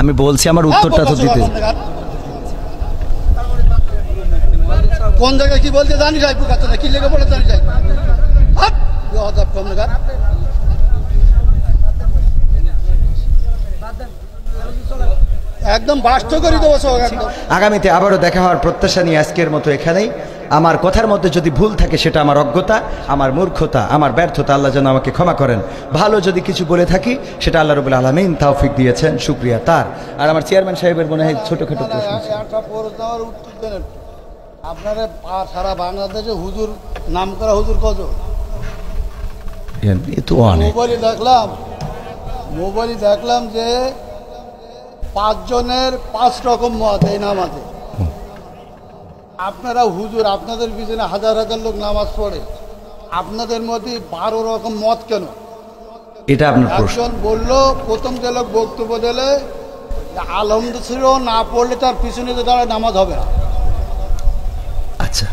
আমি বলছি আমার উত্তরটা তো দিতে। কোন জায়গায় কি বলতে জানি যাই বুকাতে না কি লেগে বলে জানি যাই হাত বেয়াদব কমনগার একদম বাস্ত করে দেবো সব একদম। আগামীতে আবারও দেখা হওয়ার প্রত্যাশা নিয়ে আজকের মতো এখানেই। আমার কথার মধ্যে যদি ভুল থাকে সেটা আমার অজ্ঞতা, আমার মূর্খতা, আমার ব্যর্থতা, আল্লাহ যেন আমাকে ক্ষমা করেন। ভালো যদি কিছু বলে থাকি সেটা আল্লাহ রাব্বুল আলামিন তৌফিক দিয়েছেন, শুকরিয়া তার। আর আমার চেয়ারম্যান সাহেবের মনে হয় ছোটখাটো প্রশ্ন আছে। একটা প্রশ্নের উত্তর দেন। আপনারা সারা বাংলাদেশে হুজুর নাম করা হুজুর কত? মোবাইলে দেখলাম যে 5 জনের 5 রকম মত এই নামাজে। আপনারা হুজুর, আপনাদের পিছনে হাজার হাজার লোক নামাজ পড়ে, আপনাদের মধ্যে 12 রকম মত কেন? এটা আপনার প্রশ্ন। একজন বললো, প্রথম যে লোক বক্তব্য দিলে আলহামদুলিল্লাহ না পড়লে তার পিছনে যে দাঁড়ায় নামাজ হবে না। আচ্ছা,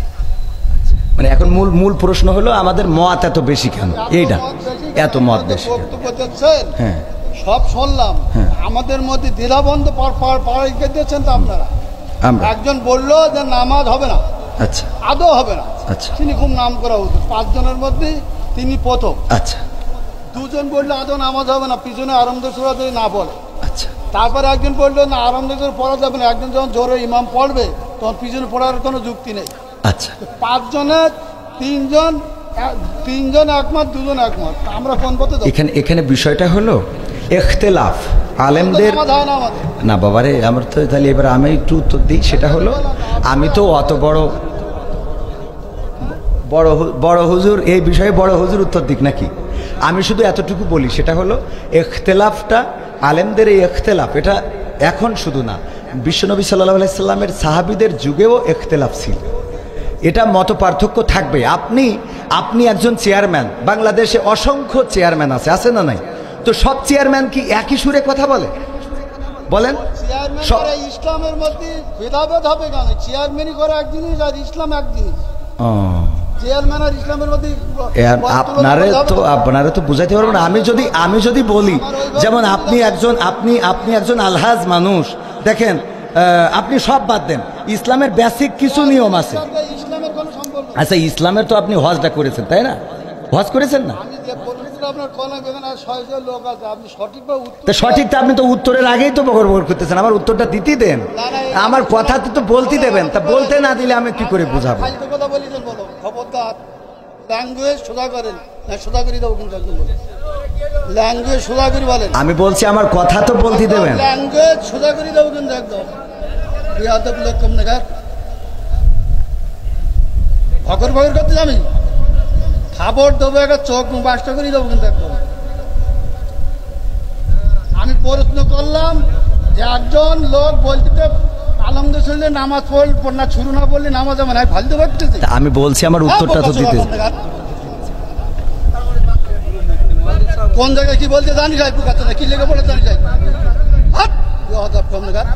মানে এখন মূল প্রশ্ন হলো আমাদের মত এত বেশি কেন? এইটা এত মত বেশি বক্তব্য দিচ্ছেন, হ্যাঁ সব শুনলাম, আমাদের মধ্যে দ্বিধাবন্ধ পাড়িয়ে দিয়েছেন তো আপনারা। একজন বললো যে নামাজ হবে না, আচ্ছা আদৌ হবে না, আচ্ছা তিনি খুব নাম করা হতো, 5 জনের মধ্যে তিনি প্রথম। আচ্ছা, 2 জন বললো আদৌ নামাজ হবে না, পিছনে আরম্ভ সূরা যদি না বলে। আচ্ছা, তারপরে একজন বললো না আরম্ভ করে পড়া যাবে না, একজন যখন জোরে ইমাম পড়বে তখন পিছনে পড়ার কোনো যুক্তি নেই। আচ্ছা, 5 জনের 3 জন একমত, 2 জন একমত, আমরা কোন পথে যাব? এখানে বিষয়টা হলো ইখতিলাফ আলেমদের না বাবারে। আমার তো তাহলে এবার আমি একটু উত্তর দিই। সেটা হলো আমি তো অত বড় হুজুর এই বিষয়ে বড় হুজুর উত্তর দিক নাকি? আমি শুধু এতটুকু বলি, সেটা হলো ইখতিলাফটা আলেমদের, এই ইখতিলাফ এটা এখন শুধু না, বিশ্বনবী সাল্লাল্লাহু আলাইহি সাল্লামের সাহাবীদের যুগেও ইখতিলাফ ছিল। এটা মত পার্থক্য থাকবে। আপনি একজন চেয়ারম্যান, বাংলাদেশে অসংখ্য চেয়ারম্যান আছে না নাই? তো সব চেয়ারম্যান কি একই সুরে কথা বলে? বলেন। ইসলামের মধ্যে ভেদাভেদ হবে কেন? চেয়ারম্যানই করে এক জিনিস আর ইসলাম এক জিনিস। চেয়ারম্যান আর ইসলামের মধ্যে আপনারা তো বুঝাইতে পারবেন না। আমি যদি বলি, যেমন আপনি একজন আলহাজ মানুষ, দেখেন আপনি সব বাদ দেন, ইসলামের বেসিক কিছু নিয়ম আছে। আচ্ছা, ইসলামের তো আপনি হজটা করেছেন, তাই না? হজ করেছেন না? সঠিকটা আপনি তো উত্তরের আগেই তো বকর করতেছেন। আমার উত্তরটা দিতে দেন, আমার কথা তো বলতে দেবেন। তা বলতে না দিলে আমি কি করে বুঝাবো? আমি বলছি আমার কথা তো বলতে দেবেন। ল্যাঙ্গুয়েজ সোজা করে দেবো কিন্তু একদম ভকর করতে যাবি, খাবার দেবো, একটা চোখ বাসটা করে দেবো কিন্তু একদম। আমি প্রশ্ন করলাম যে একজন লোক বলতে আলহামদুলিল্লাহ নামাজ পড় না, শুরু না বললে নামাজ আমার ফালতে পারতেছি। আমি বলছি আমার উত্তরটা তো দিতে। কোন জায়গায় কি বলতে জানি যাই বুকাতে না কি লেগে বলে জানি যাই হাত বেয়াদব কমনগার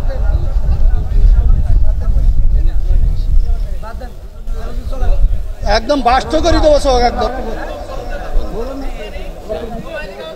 একদম বাস্ত করে দেবো সব একদম। না